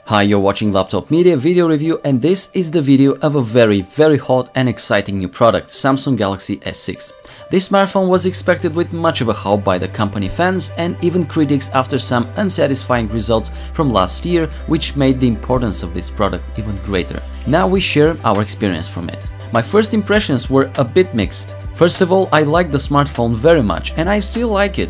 Hi, you're watching Laptop Media video review, and this is the video of a very hot and exciting new product, Samsung Galaxy S6. This smartphone was expected with much of a hype by the company fans and even critics after some unsatisfying results from last year, which made the importance of this product even greater. Now we share our experience from it. My first impressions were a bit mixed. First of all, I like the smartphone very much and I still like it.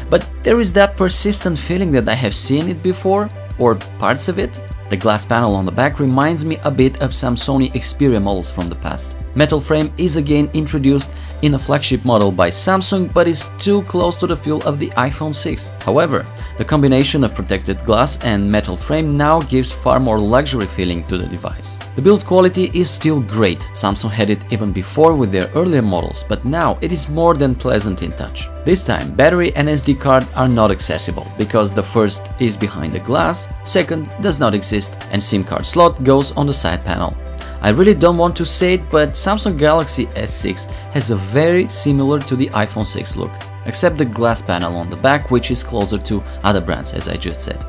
But there is that persistent feeling that I have seen it before, or parts of it. The glass panel on the back reminds me a bit of some Sony Xperia models from the past. Metal frame is again introduced in a flagship model by Samsung, but is too close to the feel of the iPhone 6. However, the combination of protected glass and metal frame now gives far more luxury feeling to the device. The build quality is still great. Samsung had it even before with their earlier models, but now it is more than pleasant in touch. This time, battery and SD card are not accessible, because the first is behind the glass, second does not exist, and SIM card slot goes on the side panel. I really don't want to say it, but Samsung Galaxy S6 has a very similar to the iPhone 6 look, except the glass panel on the back, which is closer to other brands, as I just said.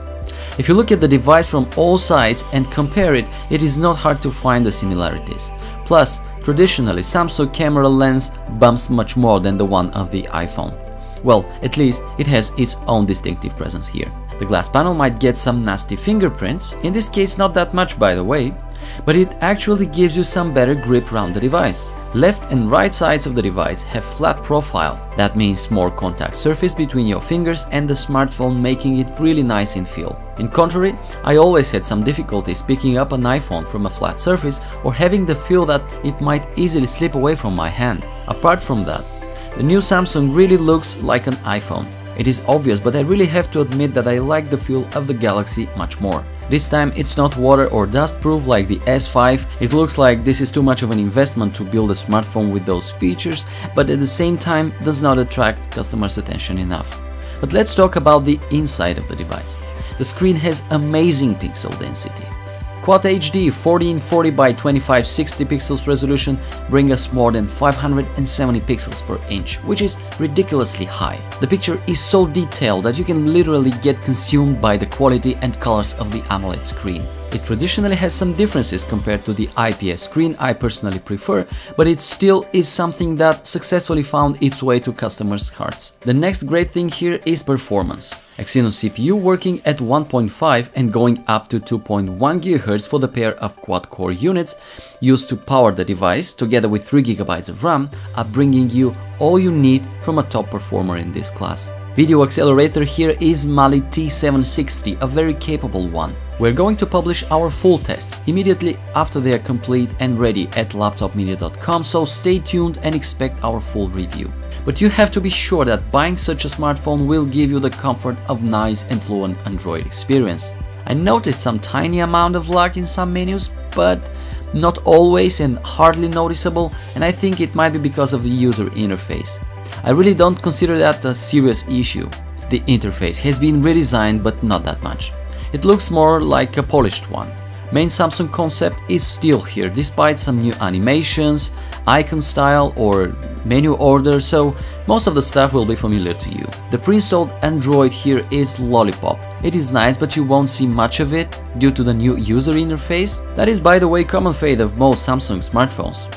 If you look at the device from all sides and compare it, it is not hard to find the similarities. Plus, traditionally Samsung camera lens bumps much more than the one of the iPhone. Well, at least it has its own distinctive presence here. The glass panel might get some nasty fingerprints, in this case not that much by the way, but it actually gives you some better grip around the device. Left and right sides of the device have flat profile. That means more contact surface between your fingers and the smartphone, making it really nice in feel. In contrary, I always had some difficulties picking up an iPhone from a flat surface or having the feel that it might easily slip away from my hand. Apart from that, the new Samsung really looks like an iPhone. It is obvious, but I really have to admit that I like the feel of the Galaxy much more. This time it's not water or dust proof like the S5. It looks like this is too much of an investment to build a smartphone with those features, but at the same time does not attract customers' attention enough. But let's talk about the inside of the device. The screen has amazing pixel density. Quad HD 1440 by 2560 pixels resolution bring us more than 570 pixels per inch, which is ridiculously high. The picture is so detailed that you can literally get consumed by the quality and colors of the AMOLED screen. It traditionally has some differences compared to the IPS screen I personally prefer, but it still is something that successfully found its way to customers' hearts. The next great thing here is performance. Exynos CPU working at 1.5 and going up to 2.1 GHz for the pair of quad-core units used to power the device, together with 3 GB of RAM, are bringing you all you need from a top performer in this class. Video accelerator here is Mali T760, a very capable one. We're going to publish our full tests immediately after they are complete and ready at laptopmedia.com, so stay tuned and expect our full review. But you have to be sure that buying such a smartphone will give you the comfort of nice and fluent Android experience. I noticed some tiny amount of lag in some menus, but not always and hardly noticeable, and I think it might be because of the user interface. I really don't consider that a serious issue. The interface has been redesigned, but not that much. It looks more like a polished one. Main Samsung concept is still here, despite some new animations, icon style or menu order, so most of the stuff will be familiar to you. The pre-installed Android here is Lollipop. It is nice, but you won't see much of it due to the new user interface. That is, by the way, common fate of most Samsung smartphones.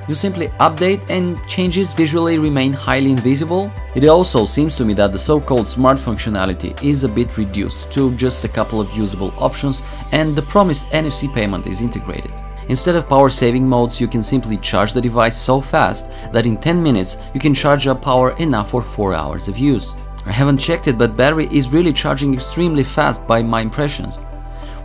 You simply update and changes visually remain highly invisible. It also seems to me that the so-called smart functionality is a bit reduced to just a couple of usable options, and the promised NFC payment is integrated. Instead of power saving modes, you can simply charge the device so fast that in 10 minutes you can charge up power enough for 4 hours of use. I haven't checked it, but battery is really charging extremely fast by my impressions.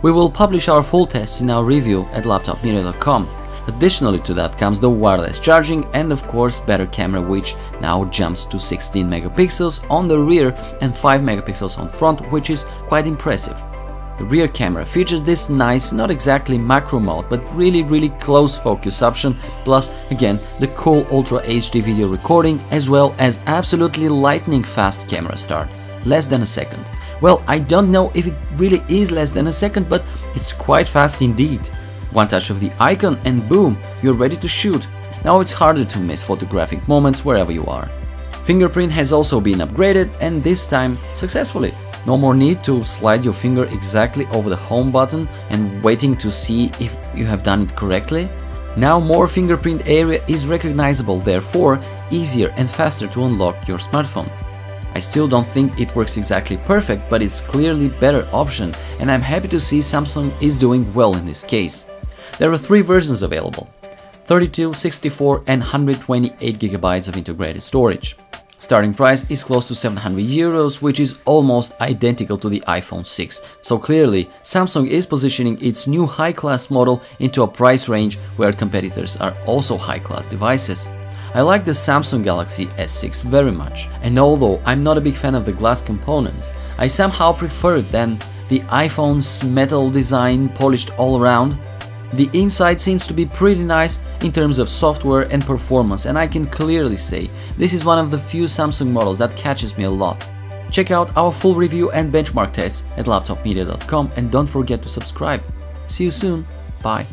We will publish our full test in our review at laptopmedia.com. Additionally to that comes the wireless charging and of course better camera, which now jumps to 16 megapixels on the rear and 5 megapixels on front, which is quite impressive. The rear camera features this nice, not exactly macro mode, but really close focus option, plus again the cool Ultra HD video recording, as well as absolutely lightning fast camera start, less than a second. Well, I don't know if it really is less than a second, but it's quite fast indeed. One touch of the icon and boom, you're ready to shoot. Now it's harder to miss photographic moments wherever you are. Fingerprint has also been upgraded, and this time successfully. No more need to slide your finger exactly over the home button and waiting to see if you have done it correctly. Now more fingerprint area is recognizable, therefore easier and faster to unlock your smartphone. I still don't think it works exactly perfect, but it's clearly better option, and I'm happy to see Samsung is doing well in this case. There are 3 versions available: 32, 64 and 128 GB of integrated storage. Starting price is close to 700 euros, which is almost identical to the iPhone 6, so clearly Samsung is positioning its new high-class model into a price range where competitors are also high-class devices. I like the Samsung Galaxy S6 very much, and although I'm not a big fan of the glass components, I somehow prefer it than the iPhone's metal design polished all around. The inside seems to be pretty nice in terms of software and performance, and I can clearly say this is one of the few Samsung models that catches me a lot. Check out our full review and benchmark tests at laptopmedia.com and don't forget to subscribe. See you soon, bye.